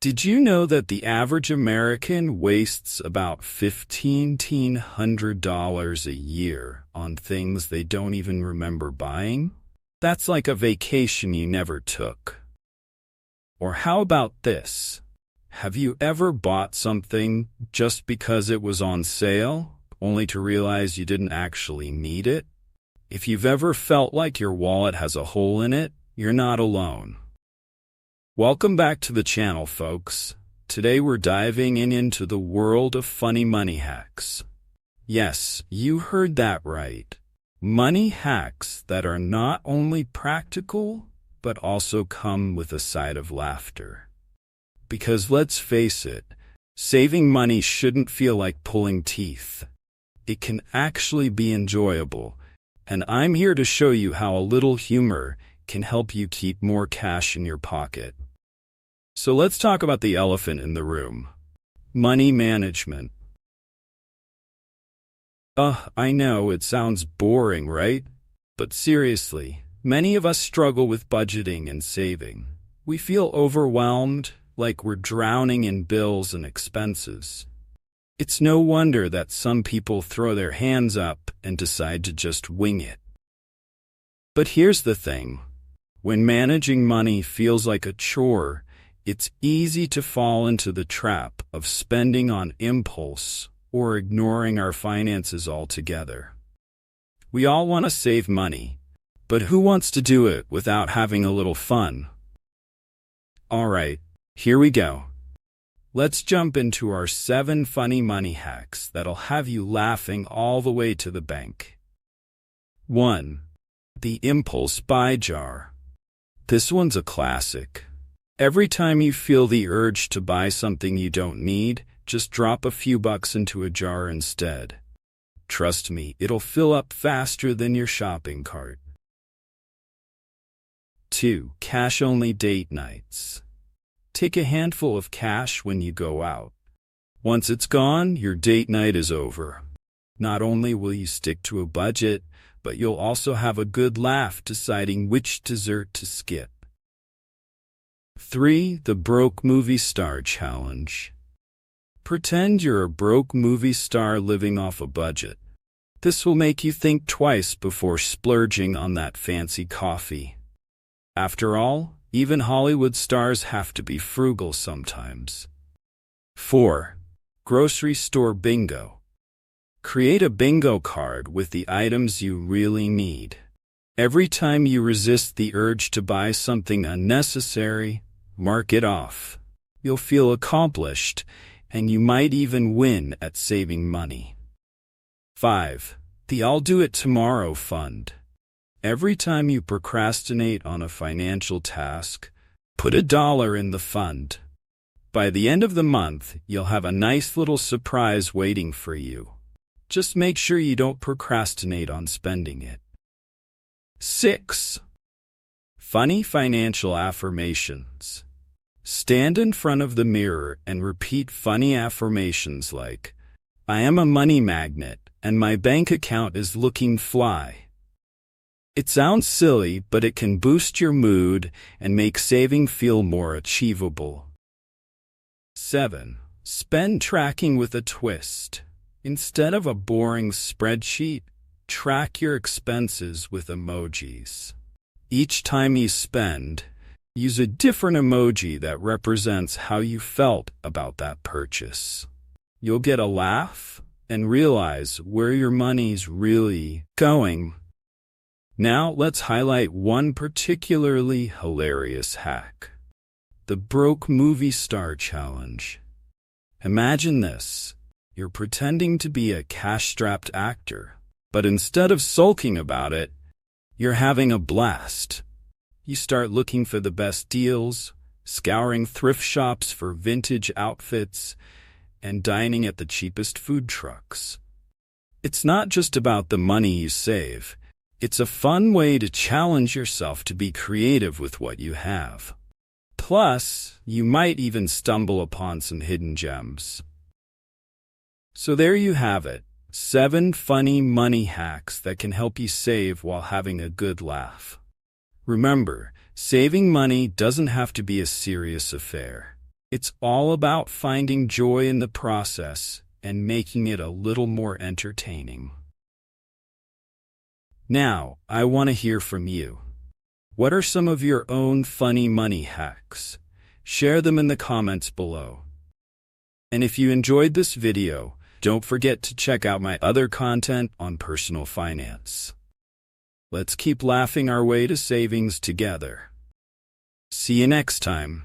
Did you know that the average American wastes about $1,500 a year on things they don't even remember buying? That's like a vacation you never took. Or how about this? Have you ever bought something just because it was on sale, only to realize you didn't actually need it? If you've ever felt like your wallet has a hole in it, you're not alone. Welcome back to the channel, folks. Today we're diving into the world of funny money hacks. Yes, you heard that right. Money hacks that are not only practical, but also come with a side of laughter. Because let's face it, saving money shouldn't feel like pulling teeth. It can actually be enjoyable, and I'm here to show you how a little humor can help you keep more cash in your pocket. So let's talk about the elephant in the room. Money management. I know it sounds boring, right? But seriously, many of us struggle with budgeting and saving. We feel overwhelmed, like we're drowning in bills and expenses. It's no wonder that some people throw their hands up and decide to just wing it. But here's the thing. When managing money feels like a chore, it's easy to fall into the trap of spending on impulse or ignoring our finances altogether. We all want to save money, but who wants to do it without having a little fun? All right, here we go. Let's jump into our 7 funny money hacks that'll have you laughing all the way to the bank. 1. The impulse buy jar. This one's a classic. Every time you feel the urge to buy something you don't need, just drop a few bucks into a jar instead. Trust me, it'll fill up faster than your shopping cart. 2. Cash-only date nights. Take a handful of cash when you go out. Once it's gone, your date night is over. Not only will you stick to a budget, but you'll also have a good laugh deciding which dessert to skip. 3. The broke movie star challenge. Pretend you're a broke movie star living off a budget. This will make you think twice before splurging on that fancy coffee. After all, even Hollywood stars have to be frugal sometimes. 4. Grocery store bingo. Create a bingo card with the items you really need. Every time you resist the urge to buy something unnecessary, mark it off. You'll feel accomplished, and you might even win at saving money. 5. The I'll do it tomorrow fund. Every time you procrastinate on a financial task, put $1 in the fund. By the end of the month, you'll have a nice little surprise waiting for you. Just make sure you don't procrastinate on spending it. 6. Funny financial affirmations. Stand in front of the mirror and repeat funny affirmations like, I am a money magnet and my bank account is looking fly. It sounds silly, but it can boost your mood and make saving feel more achievable. 7. Spend tracking with a twist. Instead of a boring spreadsheet, track your expenses with emojis. Each time you spend, use a different emoji that represents how you felt about that purchase. You'll get a laugh and realize where your money's really going. Now let's highlight one particularly hilarious hack. The broke movie star challenge. Imagine this. You're pretending to be a cash-strapped actor, but instead of sulking about it, you're having a blast. You start looking for the best deals, scouring thrift shops for vintage outfits, and dining at the cheapest food trucks. It's not just about the money you save. It's a fun way to challenge yourself to be creative with what you have. Plus, you might even stumble upon some hidden gems. So there you have it, 7 funny money hacks that can help you save while having a good laugh. Remember, saving money doesn't have to be a serious affair. It's all about finding joy in the process and making it a little more entertaining. Now, I want to hear from you. What are some of your own funny money hacks? Share them in the comments below. And if you enjoyed this video, don't forget to check out my other content on personal finance. Let's keep laughing our way to savings together. See you next time.